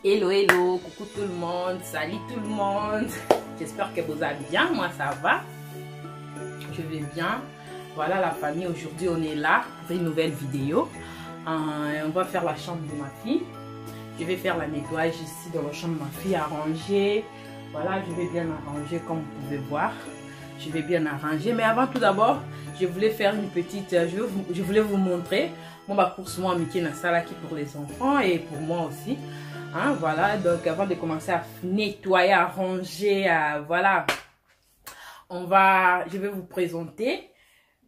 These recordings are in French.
Hello, hello, coucou tout le monde, salut tout le monde. J'espère que vous allez bien, moi ça va. Je vais bien. Voilà la famille, aujourd'hui on est là pour une nouvelle vidéo. On va faire la chambre de ma fille. Je vais faire la nettoyage ici dans la chambre de ma fille, arranger. Voilà, je vais bien arranger comme vous pouvez voir. Je vais bien arranger. Mais avant tout d'abord, je voulais faire une petite... Je voulais vous montrer mon parcours moi Mickey Nassala qui pour les enfants et pour moi aussi. Hein, voilà, donc avant de commencer à nettoyer, à ranger, voilà, je vais vous présenter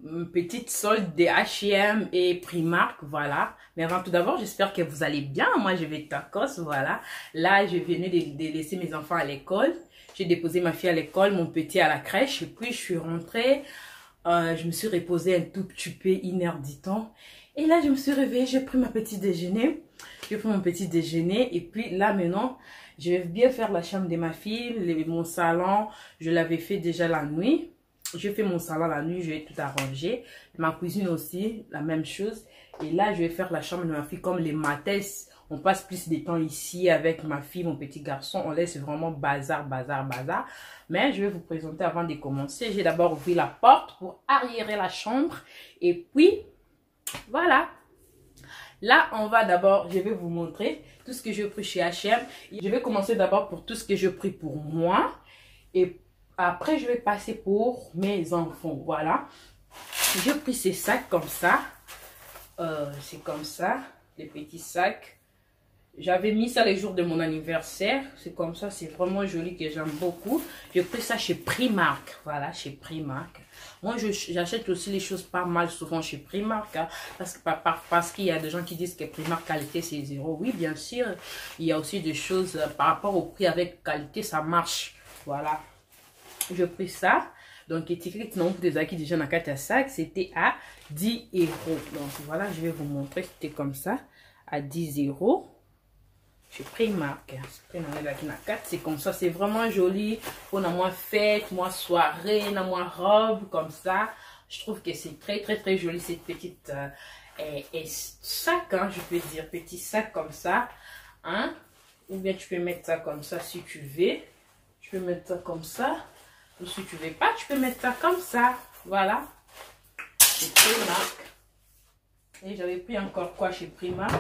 une petite solde de H&M et Primark, voilà. Mais avant tout d'abord, j'espère que vous allez bien. Moi, je vais tacos, voilà. Là, je venais de laisser mes enfants à l'école. J'ai déposé ma fille à l'école, mon petit à la crèche. Et puis, je suis rentrée. Je me suis reposée un tout petit peu, 1h du temps. Et là, je me suis réveillée, j'ai pris ma petit déjeuner. J'ai pris mon petit déjeuner. Et puis là, maintenant, je vais bien faire la chambre de ma fille. Mon salon, je l'avais fait déjà la nuit. J'ai fait mon salon la nuit, je vais tout arranger. Ma cuisine aussi, la même chose. Et là, je vais faire la chambre de ma fille comme les matins. On passe plus de temps ici avec ma fille, mon petit garçon. On laisse vraiment bazar, bazar, bazar. Mais je vais vous présenter avant de commencer. J'ai d'abord ouvert la porte pour arriérer la chambre. Et puis, voilà. Là, on va d'abord, je vais vous montrer tout ce que j'ai pris chez H&M. Je vais commencer d'abord pour tout ce que j'ai pris pour moi. Et après, je vais passer pour mes enfants. Voilà. J'ai pris ces sacs comme ça. C'est comme ça, les petits sacs. J'avais mis ça les jours de mon anniversaire. C'est comme ça, c'est vraiment joli que j'aime beaucoup. J'ai pris ça chez Primark. Voilà, chez Primark. Moi, j'achète aussi les choses pas mal souvent chez Primark. Hein, parce qu'il y a des gens qui disent que Primark qualité c'est 0. Oui, bien sûr. Il y a aussi des choses par rapport au prix avec qualité, ça marche. Voilà. J'ai pris ça. Donc, étiquette non des acquis déjà dans 4 sacs, c'était à 10 €. Donc, voilà, je vais vous montrer. C'était comme ça, à 10 €. J'ai pris Primark. C'est comme ça, c'est vraiment joli. On a moins fête, moins soirée, on a moins robe, comme ça. Je trouve que c'est très, très, très joli cette petite sac, hein, je peux dire. Petit sac comme ça. Hein? Ou bien tu peux mettre ça comme ça si tu veux. Tu peux mettre ça comme ça. Ou si tu veux pas, tu peux mettre ça comme ça. Voilà. Chez Primark. Et j'avais pris encore quoi chez Primark?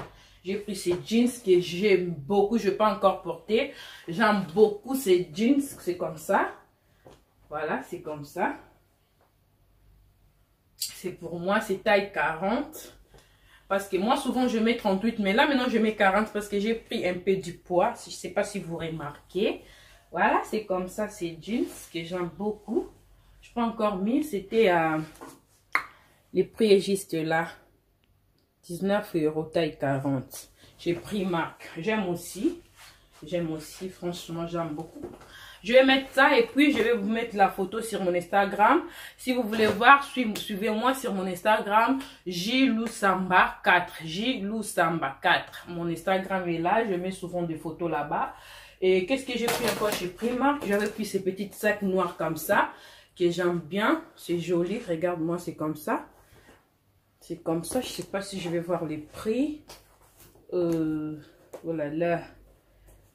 J'ai pris ces jeans que j'aime beaucoup. Je ne vais pas encore porter. J'aime beaucoup ces jeans. C'est comme ça. Voilà, c'est comme ça. C'est pour moi, c'est taille 40. Parce que moi, souvent, je mets 38. Mais là, maintenant, je mets 40 parce que j'ai pris un peu du poids. Je ne sais pas si vous remarquez. Voilà, c'est comme ça, ces jeans que j'aime beaucoup. Je n'ai pas encore mis. C'était les prix est juste là. 19 € taille 40. J'ai pris Primark. J'aime aussi. Franchement, j'aime beaucoup. Je vais mettre ça et puis je vais vous mettre la photo sur mon Instagram. Si vous voulez voir, suivez-moi sur mon Instagram. JLouSamba4. JLouSamba4. Mon Instagram est là. Je mets souvent des photos là-bas. Et qu'est-ce que j'ai pris encore chez Primark? J'avais pris ces petites sacs noirs comme ça. Que j'aime bien. C'est joli. Regarde-moi, c'est comme ça. C'est comme ça, je ne sais pas si je vais voir les prix. Oh là là.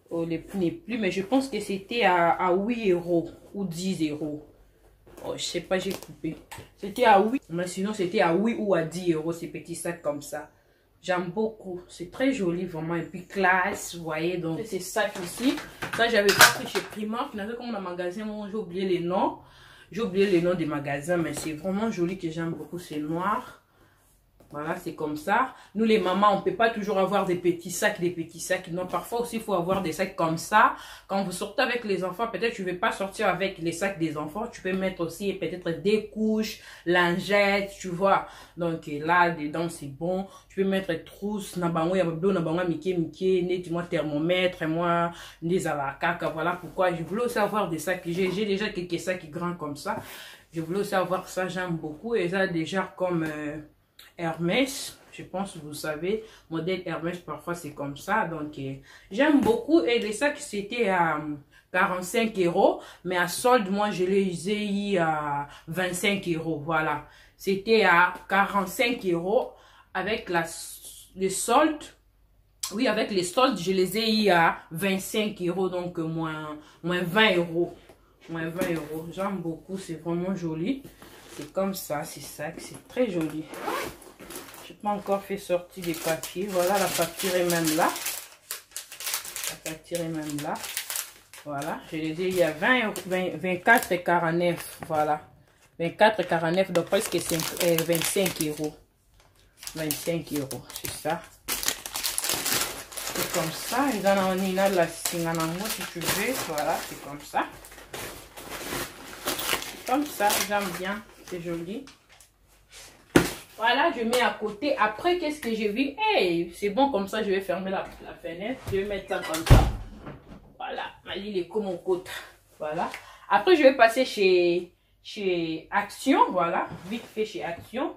Oh, les prix n'est plus, mais je pense que c'était à 8 € ou 10 €. Oh, je sais pas, j'ai coupé. C'était à 8, mais sinon c'était à 8 ou à 10 € ces petits sacs comme ça. J'aime beaucoup. C'est très joli, vraiment. Et puis classe, vous voyez. Donc, ces sacs ici. Ça, j'avais pas pris chez Primark. Finalement, comme dans le magasin, j'ai oublié les noms. J'ai oublié les noms des magasins, mais c'est vraiment joli que j'aime beaucoup. C'est noir. Voilà, c'est comme ça. Nous, les mamans, on ne peut pas toujours avoir des petits sacs, Non, parfois aussi, il faut avoir des sacs comme ça. Quand vous sortez avec les enfants, peut-être tu ne veux pas sortir avec les sacs des enfants. Tu peux mettre aussi peut-être des couches, lingettes, tu vois. Donc là, dedans, c'est bon. Tu peux mettre trousses, thermomètre, moi, des alakaka. Voilà pourquoi je voulais aussi avoir des sacs. J'ai déjà quelques sacs grands comme ça. Je voulais aussi avoir ça, j'aime beaucoup. Et ça, déjà, comme... Hermès, je pense vous savez, modèle Hermès parfois c'est comme ça, donc j'aime beaucoup. Et les sacs c'était à 45 €, mais à solde moi je les ai eu à 25 €. Voilà, c'était à 45 € avec le solde Oui, avec les soldes, je les ai eu à 25 €, donc moins 20 €. Moins 20 €. J'aime beaucoup, c'est vraiment joli. C'est comme ça, c'est ça, c'est très joli. Je n'ai pas encore fait sortir des papiers. Voilà, la facture est même là. La facture est même là. Voilà, je les ai eu à 24,49 €. Voilà. 24,49 €, donc presque 25 €. 25 €, c'est ça. C'est comme ça. Ils en ont une la singanango si tu veux. Voilà, c'est comme ça. Comme ça, j'aime bien. C'est joli. Voilà, je mets à côté. Après, qu'est-ce que j'ai vu? Hey, c'est bon comme ça, je vais fermer la fenêtre. Je vais mettre ça comme ça. Voilà, ma lit est comme mon côte. Voilà. Après, je vais passer chez Action. Voilà, vite fait chez Action.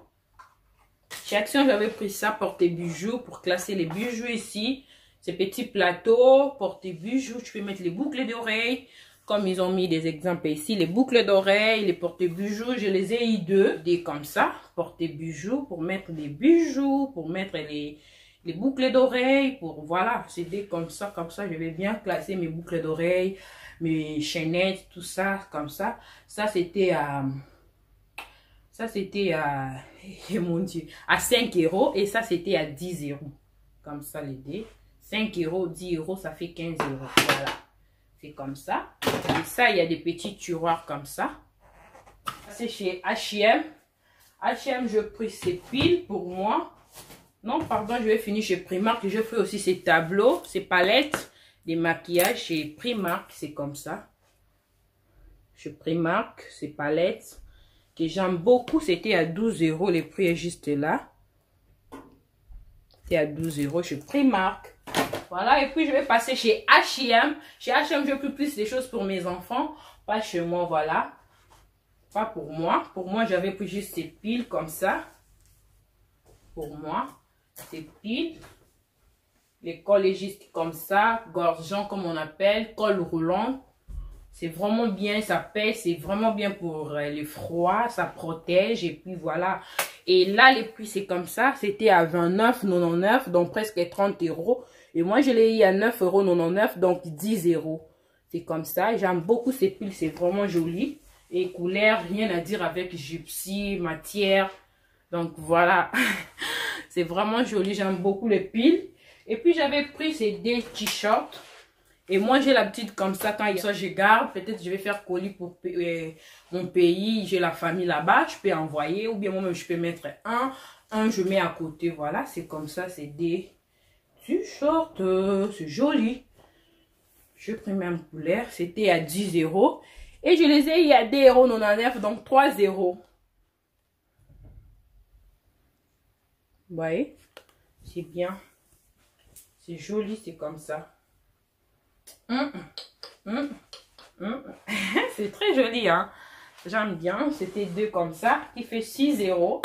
Chez Action, j'avais pris ça, porte-bijoux, pour classer les bijoux ici. Ces petits plateaux, porte-bijoux. Tu peux mettre les boucles d'oreilles. Comme ils ont mis des exemples ici, les boucles d'oreilles, les porte-bijoux, je les ai eu des comme ça, porte-bijoux pour mettre les bijoux, pour mettre les boucles d'oreilles, pour voilà, c'est des comme ça, je vais bien classer mes boucles d'oreilles, mes chaînettes, tout ça, comme ça. Ça c'était à, mon Dieu, à 5 € et ça c'était à 10 €. Comme ça les dés. 5 €, 10 €, ça fait 15 €. Voilà. C'est comme ça. Et ça, il y a des petits tiroirs comme ça. C'est chez H&M. H&M, je pris ces piles pour moi. Non, pardon, je vais finir chez Primark. Je fais aussi ces tableaux, ces palettes, des maquillages chez Primark. C'est comme ça. Chez Primark, ces palettes que j'aime beaucoup. C'était à 12 €. Le prix est juste là. C'est à 12 € chez Primark. Voilà, et puis je vais passer chez H&M. Chez H&M, je peux plus des choses pour mes enfants. Pas chez moi, voilà. Pas pour moi. Pour moi, j'avais pris juste ces piles comme ça. Pour moi, ces piles. Les cols est juste comme ça. Gorgeant, comme on appelle. Col roulant. C'est vraiment bien, ça pèse. C'est vraiment bien pour le froid. Ça protège. Et puis voilà. Et là, les prix, c'est comme ça. C'était à 29,99 €, donc presque 30 €. Et moi, je l'ai eu à 9,99 €, donc 10 €. C'est comme ça. J'aime beaucoup ces piles. C'est vraiment joli. Et couleur, rien à dire avec gypsy, matière. Donc, voilà. C'est vraiment joli. J'aime beaucoup les piles. Et puis, j'avais pris ces deux t-shirts. Et moi, j'ai l'habitude comme ça. Quand il y a ça, je garde. Peut-être je vais faire colis pour mon pays. J'ai la famille là-bas. Je peux envoyer. Ou bien moi-même, je peux mettre un, je mets à côté. Voilà. C'est comme ça. C'est des t-shirts. C'est joli. Je pris même couleur. C'était à 10 €. Et je les ai eu à 2,99 €. Donc 3 €. Vous voyez? C'est bien. C'est joli. C'est comme ça. C'est très joli, hein. J'aime bien. C'était deux comme ça. Qui fait 6 €.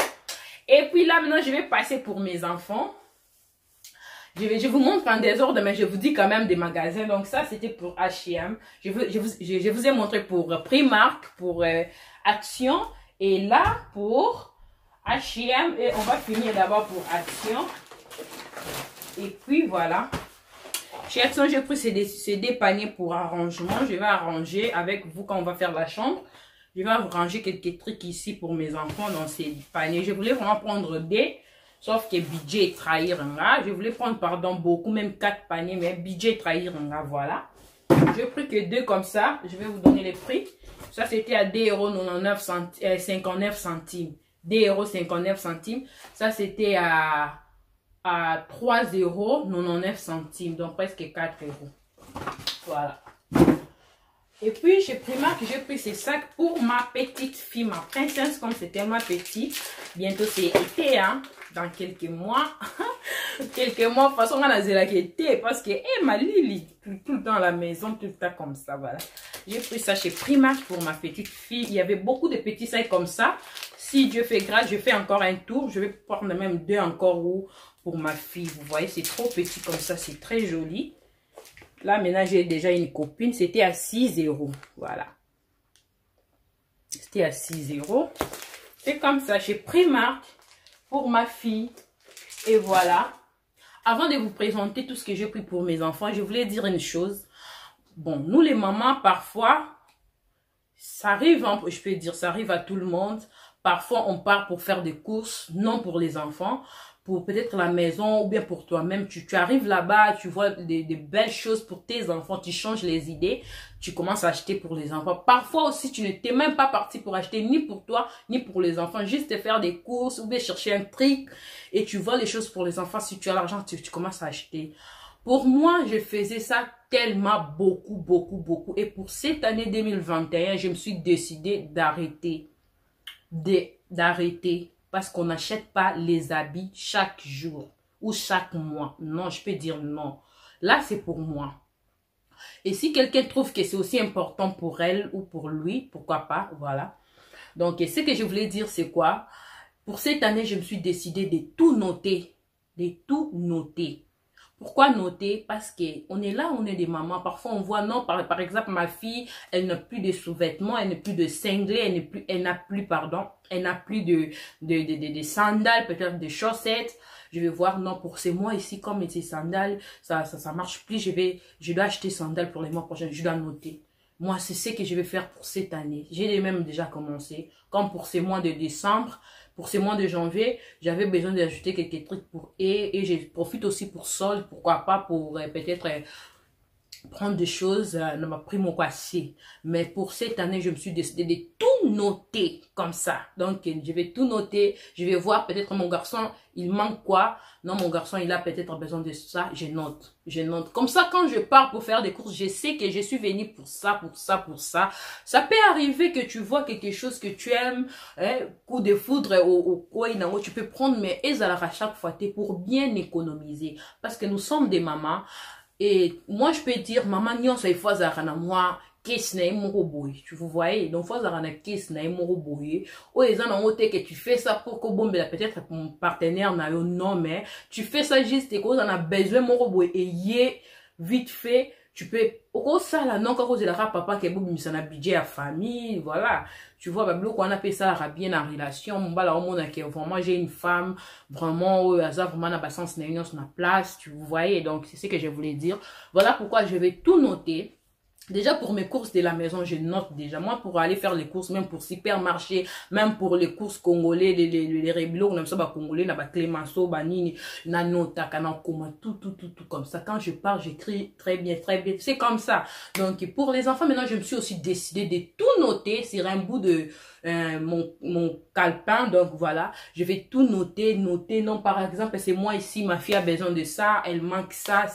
Et puis là, maintenant, je vais passer pour mes enfants. Je vous montre en désordre, mais je vous dis quand même des magasins. Donc ça, c'était pour H&M. Je vous ai montré pour Primark, pour Action. Et là, pour H&M. Et on va finir d'abord pour Action. Et puis, voilà. Chez Action, j'ai pris ces deux paniers pour arrangement. Je vais arranger avec vous quand on va faire la chambre. Je vais ranger quelques trucs ici pour mes enfants dans ces paniers. Je voulais vraiment prendre des... Sauf que budget trahir un gars. Je voulais prendre, pardon, beaucoup, même 4 paniers, mais budget trahir un gars, voilà. Je pris que 2 comme ça. Je vais vous donner les prix. Ça, c'était à 2,59 €. 2,59 €. Ça, c'était à 3,99 €. Donc, presque 4 €. Voilà. Et puis, chez Primark, j'ai pris ces sacs pour ma petite fille, ma princesse, comme c'est tellement petit. Bientôt, c'est été, hein. Dans quelques mois. Quelques mois, de toute façon, on a été parce que, ma Lily, tout le temps à la maison, tout le temps comme ça, voilà. J'ai pris ça chez Primark pour ma petite fille. Il y avait beaucoup de petits sacs comme ça. Si Dieu fait grâce, je fais encore un tour. Je vais prendre même 2 encore pour ma fille. Vous voyez, c'est trop petit comme ça, c'est très joli. Là, maintenant, j'ai déjà une copine. C'était à 6 €. Voilà. C'était à 6 €. C'est comme ça, chez Primark, pour ma fille. Et voilà. Avant de vous présenter tout ce que j'ai pris pour mes enfants, je voulais dire une chose. Bon, nous les mamans, parfois, ça arrive, hein, je peux dire, ça arrive à tout le monde. Parfois, on part pour faire des courses, non pour les enfants, pour peut-être la maison ou bien pour toi-même. Tu arrives là-bas, tu vois des belles choses pour tes enfants, tu changes les idées, tu commences à acheter pour les enfants. Parfois aussi, tu ne t'es même pas parti pour acheter ni pour toi, ni pour les enfants, juste faire des courses ou bien chercher un truc et tu vois les choses pour les enfants. Si tu as l'argent, tu commences à acheter. Pour moi, je faisais ça tellement beaucoup. Et pour cette année 2021, je me suis décidé d'arrêter. D'arrêter. Parce qu'on n'achète pas les habits chaque jour ou chaque mois. Non, je peux dire non. Là, c'est pour moi. Et si quelqu'un trouve que c'est aussi important pour elle ou pour lui, pourquoi pas, voilà. Donc, ce que je voulais dire, c'est quoi? Pour cette année, je me suis décidé de tout noter. De tout noter. Pourquoi noter? Parce qu'on est là, on est des mamans. Parfois, on voit, non, par exemple, ma fille, elle n'a plus de sous-vêtements, elle n'a plus de cinglés, elle n'a plus de sandales, peut-être de chaussettes. Je vais voir, non, pour ces mois ici, comme ces sandales, ça marche plus. Je dois acheter sandales pour les mois prochains. Je dois noter. Moi, c'est ce que je vais faire pour cette année. J'ai même déjà commencé. Comme pour ces mois de décembre, pour ces mois de janvier, j'avais besoin d'ajouter quelques trucs pour et je profite aussi pour solde, pourquoi pas pour peut-être prendre des choses dans ma prime au quasi. Mais pour cette année, je me suis décidé de tout noter comme ça. Donc, je vais tout noter. Je vais voir peut-être mon garçon, il manque quoi. Non, mon garçon, il a peut-être besoin de ça. Je note. Je note. Comme ça, quand je pars pour faire des courses, je sais que je suis venue pour ça, pour ça, pour ça. Ça peut arriver que tu vois quelque chose que tu aimes, coup de foudre au quoi, tu peux prendre, mais à chaque fois, pour bien économiser. Parce que nous sommes des mamans. Et moi, je peux dire, maman, nyon, ça y faut à moi, qu'est-ce n'est mon boy. Tu vous voyez? Donc, faut à qu'est-ce n'est mon boy. Oh, ils en ont que tu fais ça pour que bon, peut-être mon partenaire n'a eu non, mais tu fais ça juste et qu'on en a besoin, mon boy. Et yé, vite fait, tu peux, au ça, là, non, quand vous êtes là, papa, qui est bon, mais ça n'a budget à famille, voilà. Tu vois, bah, bloc, on appelle ça, bien en relation, mon bas, là, au monde, vraiment, j'ai une femme, vraiment, ça, vraiment, n'a pas sens, n'a sur la place, tu vous voyez, donc, c'est ce que je voulais dire. Voilà pourquoi je vais tout noter. Déjà, pour mes courses de la maison, je note déjà. Moi, pour aller faire les courses, même pour supermarché, même pour les courses congolais, les réblos, on aime ça, bah, congolais, là, bah, Clémenceau, bah, nini, nanota, canan, comment, tout comme ça. Quand je pars, j'écris très bien. C'est comme ça. Donc, pour les enfants, maintenant, je me suis aussi décidé de tout noter sur un bout de, mon calepin. Donc, voilà. Je vais tout noter. Non, par exemple, c'est moi ici, ma fille a besoin de ça, elle manque ça,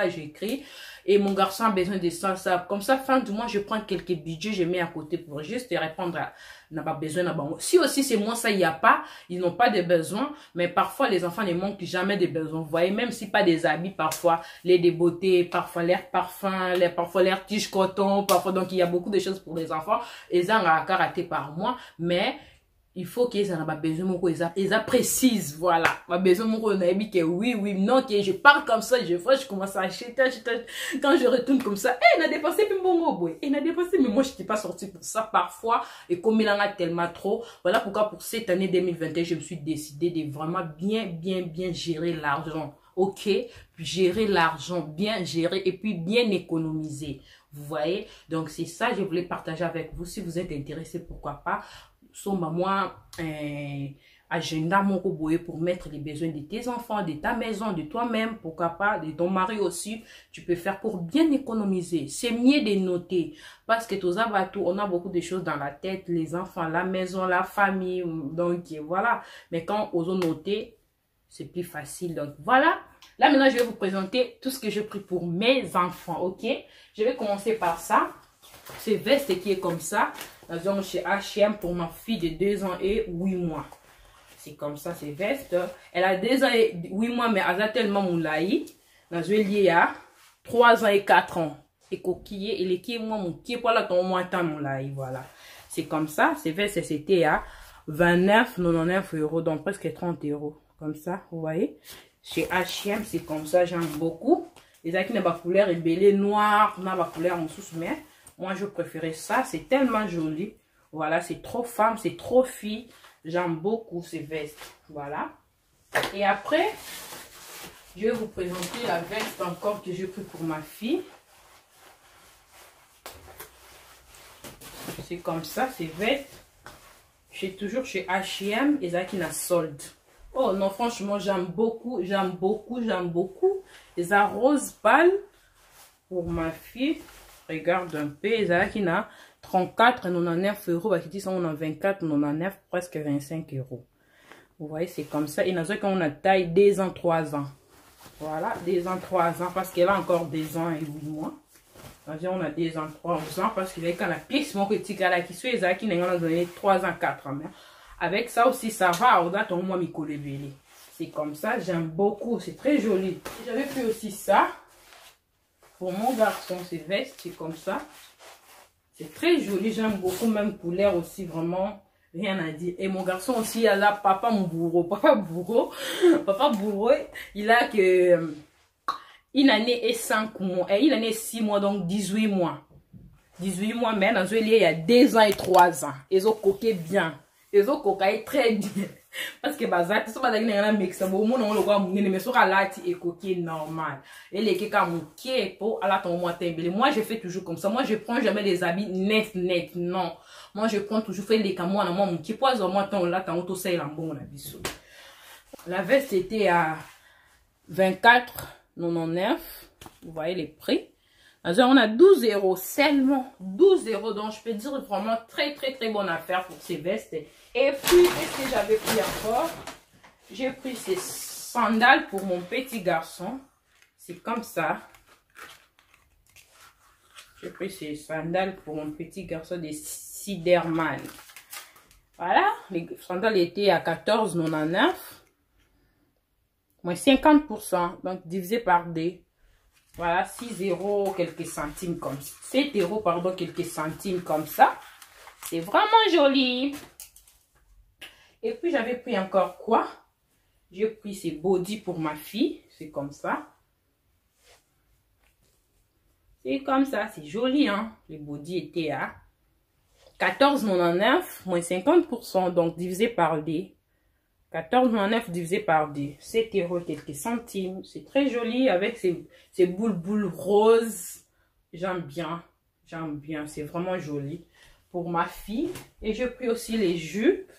j'écris. Et mon garçon a besoin de ça. Comme ça, fin du mois, je prends quelques budgets, je mets à côté pour juste répondre à n'a pas besoin. Si aussi c'est moi, ça, il n'y a pas, ils n'ont pas de besoin. Mais parfois, les enfants ne manquent jamais de besoins. Vous voyez, même si pas des habits, parfois, les débeautés, parfois l'air parfum, parfois l'air tige coton, parfois, donc il y a beaucoup de choses pour les enfants. Ils ont à rater par mois, mais il faut qu'ils aient besoin ils précisent, voilà. Ma besoin mon que oui, non, que je parle comme ça, je commence à acheter, quand je retourne comme ça, il a dépensé puis bon boy, il a dépensé, mais moi je n'étais pas sorti pour ça parfois, et comme il en a tellement trop, voilà pourquoi pour cette année 2021, je me suis décidé de vraiment bien gérer l'argent, ok, puis gérer l'argent, bien gérer, et puis bien économiser, vous voyez, donc c'est ça, je voulais partager avec vous, si vous êtes intéressé, pourquoi pas. Moi, agenda mon boye pour mettre les besoins de tes enfants, de ta maison, de toi-même, pourquoi pas, de ton mari aussi, tu peux faire pour bien économiser. C'est mieux de noter, parce que tous on a beaucoup de choses dans la tête, les enfants, la maison, la famille, donc voilà. Mais quand on ose noter, c'est plus facile. Donc voilà. Là maintenant, je vais vous présenter tout ce que j'ai pris pour mes enfants, ok? Je vais commencer par ça. C'est veste qui est comme ça. Nous avons chez H&M pour ma fille de 2 ans et 8 mois. C'est comme ça, c'est veste. Elle a 2 ans et 8 mois, mais elle a tellement moulaï. Nous avons lié à 3 ans et 4 ans. Et coquillé, et les qui moi, mon qui est pas là, ton moins temps moulaï, voilà. C'est comme ça, c'est veste, c'était à 29,99 €, donc presque 30 €. Comme ça, vous voyez. Chez H&M, c'est comme ça, j'aime beaucoup. Les acquis n'ont pas couleur et belé noir, n'a pas couleur en sous mais moi je préférais ça, c'est tellement joli. Voilà, c'est trop femme, c'est trop fille. J'aime beaucoup ces vestes. Voilà. Et après, Je vais vous présenter la veste encore que j'ai pris pour ma fille. C'est comme ça, c'est veste. Je suis toujours chez H&M et ça qui n'a solde. Oh non, franchement, j'aime beaucoup, j'aime beaucoup, j'aime beaucoup. Les rose pâle pour ma fille. Regarde un peu, ça qui n'a 34,99 euros. Bah, qui dit ça, on a 24,99, presque 25 euros. Vous voyez, c'est comme ça. Et dans ce cas, on a taille 2 ans, 3 ans. Voilà, 2 ans, 3 ans, parce qu'elle a encore 2 ans et 8 mois. On a 2 ans, 3 ans, parce que quand la pièce, mon petit gars là, qui suit, ça qui n'a donné 3 ans, 4 ans. Avec ça aussi, ça va, on a ton moi, c'est comme ça, j'aime beaucoup, c'est très joli. J'avais pris aussi ça. Pour mon garçon, c'est veste, c'est comme ça. C'est très joli, j'aime beaucoup, même couleur aussi, vraiment, rien à dire. Et mon garçon aussi, il a là, papa bourreau, il a que une année et 5 mois, et une année et 6 mois, donc 18 mois. 18 mois, mais dans il y a 2 ans et 3 ans. Ils ont coqué bien. Ils ont coqué très bien. Parce que bazar, c'est pas d'ailleurs un mix, au monde on le voit mais sur la et coquille normal. Et les keka mouké pour à la ton moi tembele. Moi je fais toujours comme ça. Moi je prends jamais des habits net non. Moi je prends toujours fait les camois moi mon qui poise moi ton là ton auto c'est bon la bisou. La veste était à 24,99. Vous voyez les prix. Alors, on a 12 euros seulement 12 euros, donc je peux dire vraiment très bonne affaire pour ces vestes. Et puis qu'est-ce que j'avais pris encore? J'ai pris ces sandales pour mon petit garçon, c'est comme ça. J'ai pris ces sandales pour mon petit garçon des Siderman. Voilà, les sandales étaient à 14,99, moins 50%, donc divisé par 2. Voilà, 6 euros quelques centimes comme ça. 7 euros, pardon, quelques centimes comme ça. C'est vraiment joli. Et puis, j'avais pris encore quoi? J'ai pris ces bodys pour ma fille. C'est comme ça. C'est comme ça. C'est joli, hein? Les bodys étaient à 14,99, moins 50%. Donc, divisé par 2. 14,99 divisé par 2, 7 euros quelques centimes. C'est très joli avec ces boules roses. J'aime bien. C'est vraiment joli pour ma fille. Et j'ai pris aussi les jupes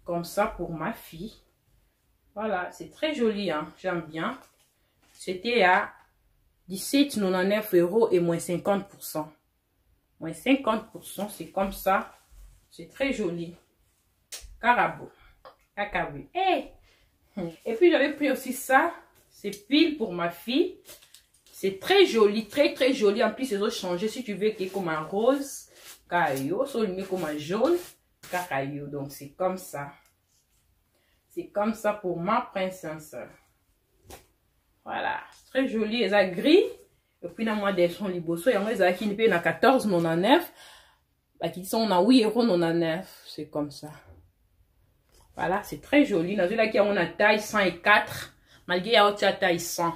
comme ça pour ma fille. Voilà, c'est très joli, hein. J'aime bien. C'était à 17,99 euros et moins 50%. Moins 50%, c'est comme ça. C'est très joli. Carabo. Hey. Et puis j'avais pris aussi ça, c'est pile pour ma fille. C'est très joli, très joli. En plus, ils ont changé. Si tu veux qu'il y ait comme un rose, caillou, soit comme un jaune, caillou. Donc c'est comme ça. C'est comme ça pour ma princesse. Voilà, c'est très joli. Ils ont gris. Et puis dans moi des sons liboso, et en fait, ils ont qui ne payent à 14,99. Qui sont à 8,99 €. C'est comme ça. Voilà, c'est très joli. Dans celui-là, on a taille 104. Malgré qu'il y a aussi la taille 100.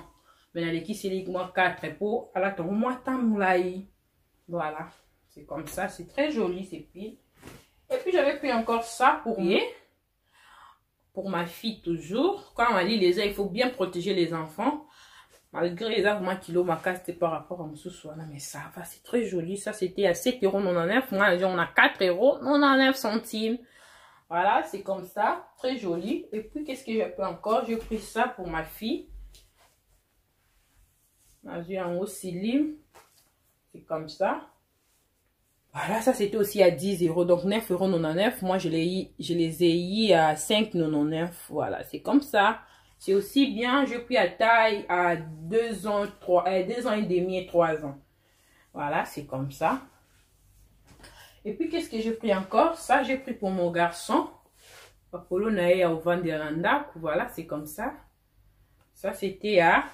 Mais dans les qui c'est moi 4 pour. Alors, ton moi voilà. C'est comme ça. C'est très joli, ces pile. Et puis, j'avais pris encore ça pour moi. Pour ma fille, toujours. Quand on m'a dit les ailes, il faut bien protéger les enfants. Malgré les arguments kilo, ma casse, c'était par rapport à mon sous-sol. Mais ça va, c'est très joli. Ça, c'était à 7,99 €. Moi, on a 4,99 €. Voilà, c'est comme ça, très joli. Et puis, qu'est-ce que j'ai pris encore? J'ai pris ça pour ma fille. J'ai en haut slim. C'est comme ça. Voilà, ça c'était aussi à 10 €. Donc 9,99 €. Moi, je les ai eu à 5,99 €. Voilà, c'est comme ça. C'est aussi bien. J'ai pris à taille à 2 ans, 2 ans et demi et 3 ans. Voilà, c'est comme ça. Et puis, qu'est-ce que j'ai pris encore? Ça, j'ai pris pour mon garçon. Papolo Nae au Vanderanda. Voilà, c'est comme ça. Ça, c'était à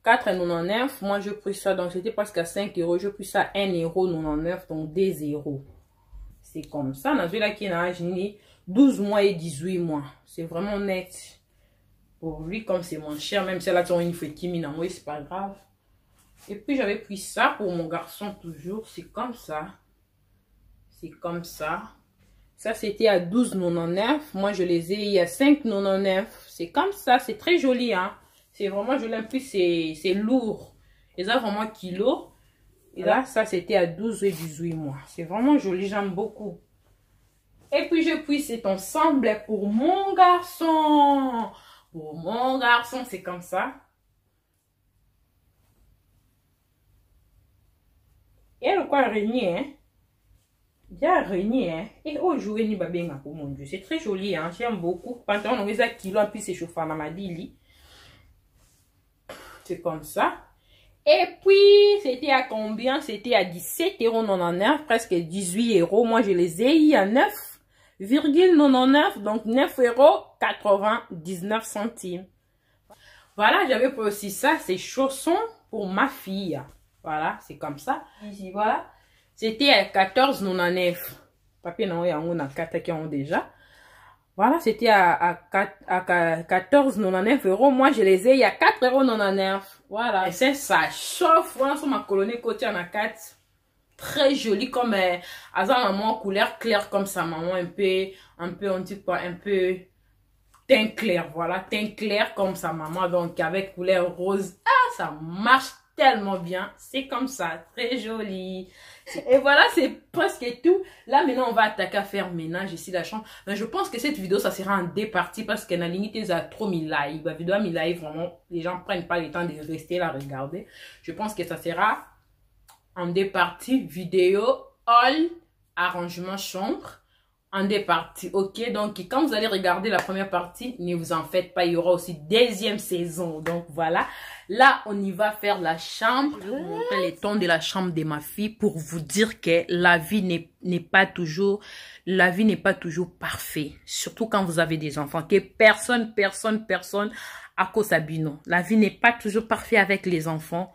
4,99 €. Moi, j'ai pris ça. Donc, c'était presque à 5 €. J'ai pris ça à 1,99 €. Donc, 2 €. C'est comme ça. Dans celui-là qui a 12 mois et 18 mois. C'est vraiment net. Pour lui, comme c'est moins cher. Même si là, tu as une fête qui oui, c'est pas grave. Et puis, j'avais pris ça pour mon garçon toujours. C'est comme ça. C'est comme ça. Ça, c'était à 12,99 €. Moi, je les ai à 5,99 €. C'est comme ça. C'est très joli, hein. C'est vraiment joli. En plus, c'est lourd. Et ça, vraiment kilo. Et là, ça, c'était à 12 et 18 mois. C'est vraiment joli, j'aime beaucoup. Et puis, je puis cet ensemble pour mon garçon. Pour mon garçon, c'est comme ça. Et le quoi araignée, hein? Bien araignée, hein? Et aujourd'hui, ni babé pour mon Dieu. C'est très joli, hein? J'aime beaucoup. Pantalon, on met ça kilo, puis c'est chauffant, maman dit. C'est comme ça. Et puis, c'était à combien? C'était à 17,99 €, presque 18 €. Moi, je les ai eu à 9,99 €, donc 9,99 €. Voilà, j'avais pris aussi ça, ces chaussons pour ma fille. Voilà, c'est comme ça. Ici, voilà. C'était à 14,99 €. Papier, non, il y a un 4 qui ont déjà. Voilà, c'était à 14,99 €. Moi, je les ai, il y a 4,99 €. Voilà. Et c'est ça chauffe. Voilà, sur ma colonie côté en a 4. Très joli comme, maman couleur claire comme ça, maman. Un peu, on dit quoi, un peu teint clair. Voilà, teint clair comme ça, maman. Donc, avec couleur rose. Ah, ça marche tellement bien. C'est comme ça. Très joli. Et voilà, c'est presque tout. Là, maintenant, on va attaquer à faire ménage ici, la chambre. Mais je pense que cette vidéo, ça sera en deux parties parce qu'elle a limité à trop mis live. La vidéo a mis live, vraiment, les gens prennent pas le temps de rester là, regarder. Je pense que ça sera en deux parties. Vidéo, all, arrangement chambre. En deux parties, ok? Donc, quand vous allez regarder la première partie, ne vous en faites pas, il y aura aussi deuxième saison. Donc, voilà. Là, on y va faire la chambre. Je vais vous montrer les tons de la chambre de ma fille pour vous dire que la vie n'est pas toujours parfaite. Surtout quand vous avez des enfants. Que personne à cause d'abino. La vie n'est pas toujours parfaite avec les enfants.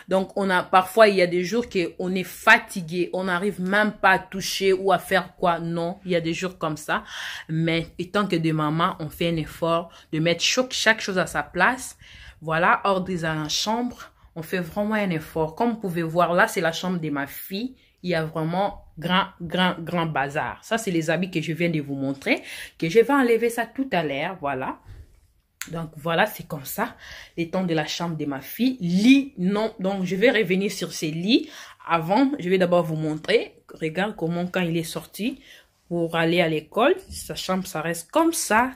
Donc, parfois, il y a des jours qu'on est fatigué, on n'arrive même pas à toucher ou à faire quoi. Non, il y a des jours comme ça. Mais étant que des mamans, on fait un effort de mettre chaque chose à sa place. Voilà, ordre dans la chambre. On fait vraiment un effort. Comme vous pouvez voir, là, c'est la chambre de ma fille. Il y a vraiment grand bazar. Ça, c'est les habits que je viens de vous montrer. Que je vais enlever ça tout à l'heure. Voilà. Donc, voilà, c'est comme ça, les tons de la chambre de ma fille. Lit, non. Donc, je vais revenir sur ces lits. Avant, je vais d'abord vous montrer. Regarde comment, quand il est sorti pour aller à l'école, sa chambre, ça reste comme ça.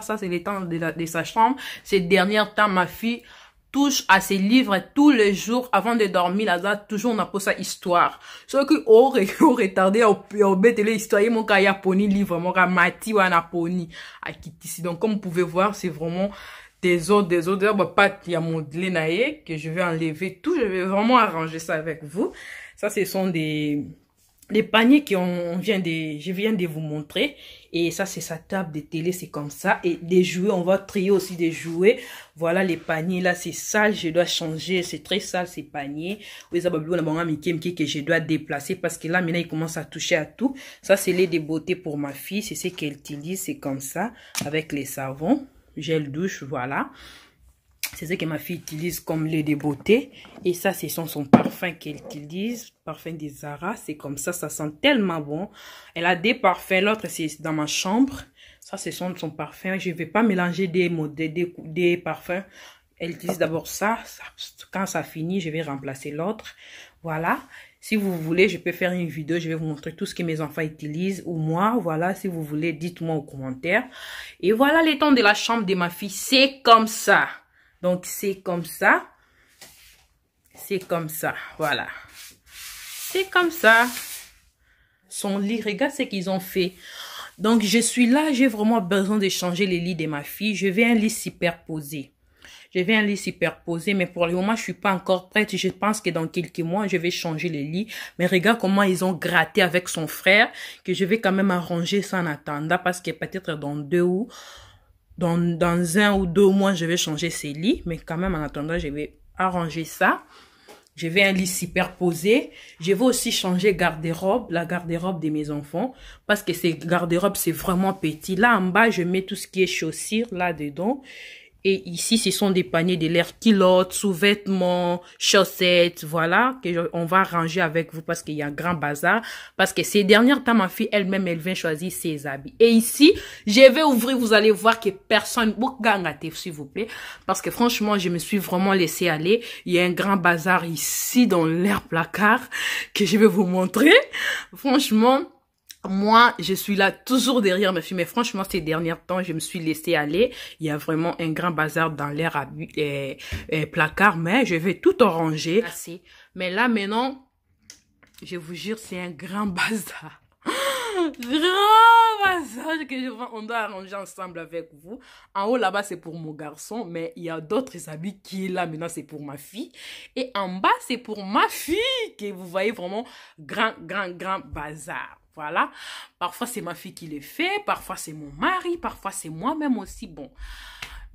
Ça, c'est les temps de sa chambre. Ces derniers temps, ma fille touche à ses livres tous les jours avant de dormir. Là, toujours on a posé sa histoire. Ceux qui ont retardé au bête l'histoire, mon cas yaponi livre, mon cas mati ou anaponi à ici. Donc comme vous pouvez voir, c'est vraiment des autres, pas il y a mon dlénaé que je vais enlever tout. Je vais vraiment arranger ça avec vous. Ça, ce sont des paniers je viens de vous montrer. Et ça, c'est sa table de télé, c'est comme ça. Et des jouets, on va trier aussi des jouets. Voilà les paniers, là, c'est sale, je dois changer. C'est très sale, ces paniers. Oui, ça, que je dois déplacer parce que là, maintenant, il commence à toucher à tout. Ça, c'est lait de beauté pour ma fille. C'est ce qu'elle utilise, c'est comme ça, avec les savons. Gel douche, voilà. C'est ce que ma fille utilise comme lait de beauté. Et ça, c'est son parfum qu'elle utilise. Parfum des Zara. C'est comme ça. Ça sent tellement bon. Elle a des parfums. L'autre, c'est dans ma chambre. Ça, c'est son parfum. Je ne vais pas mélanger des parfums. Elle utilise d'abord ça. Quand ça finit, je vais remplacer l'autre. Voilà. Si vous voulez, je peux faire une vidéo. Je vais vous montrer tout ce que mes enfants utilisent. Ou moi, voilà. Si vous voulez, dites-moi aux commentaires. Et voilà les tons de la chambre de ma fille. C'est comme ça. Donc, c'est comme ça. C'est comme ça. Voilà. C'est comme ça. Son lit, regarde ce qu'ils ont fait. Donc, je suis là. J'ai vraiment besoin de changer les lits de ma fille. Je veux un lit superposé. Mais pour le moment, je suis pas encore prête. Je pense que dans quelques mois, je vais changer les lits. Mais regarde comment ils ont gratté avec son frère. Que je vais quand même arranger ça en attendant. Parce que peut-être dans 1 ou 2 mois, je vais changer ces lits. Mais quand même, en attendant, je vais arranger ça. Je vais un lit superposé. Je vais aussi changer garde-robe, la garde-robe de mes enfants. Parce que ces garde-robes, c'est vraiment petit. Là, en bas, je mets tout ce qui est chaussures, là-dedans. Et ici, ce sont des paniers de l'air culottes, sous-vêtements, chaussettes, voilà, on va ranger avec vous parce qu'il y a un grand bazar. Parce que ces dernières temps, ma fille elle-même, elle vient choisir ses habits. Et ici, je vais ouvrir, vous allez voir que personne, s'il vous plaît. Parce que franchement, je me suis vraiment laissée aller. Il y a un grand bazar ici dans l'air placard que je vais vous montrer. Franchement, moi, je suis là toujours derrière ma fille, mais franchement, ces derniers temps, je me suis laissée aller. Il y a vraiment un grand bazar dans l'air placard, mais je vais tout ranger. Mais là, maintenant, je vous jure, c'est un grand bazar. Grand bazar on doit arranger ensemble avec vous. En haut, là-bas, c'est pour mon garçon, mais il y a d'autres habits qui est là. Maintenant, c'est pour ma fille. Et en bas, c'est pour ma fille, que vous voyez vraiment grand bazar. Voilà. Parfois, c'est ma fille qui le fait. Parfois, c'est mon mari. Parfois, c'est moi-même aussi. Bon,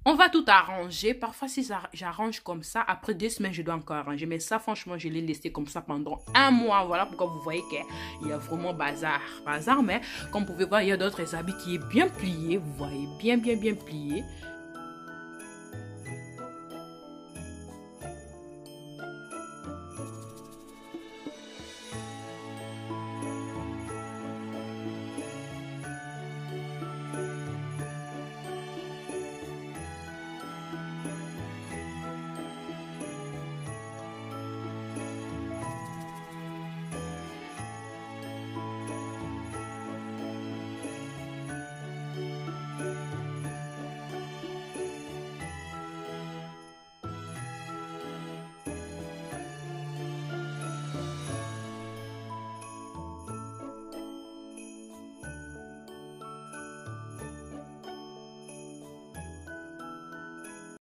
on va tout arranger. Parfois, si j'arrange comme ça, après 2 semaines, je dois encore arranger. Mais ça, franchement, je l'ai laissé comme ça pendant 1 mois. Voilà pourquoi vous voyez qu'il y a vraiment bazar. Mais comme vous pouvez voir, il y a d'autres habits qui est bien plié. Vous voyez, bien plié.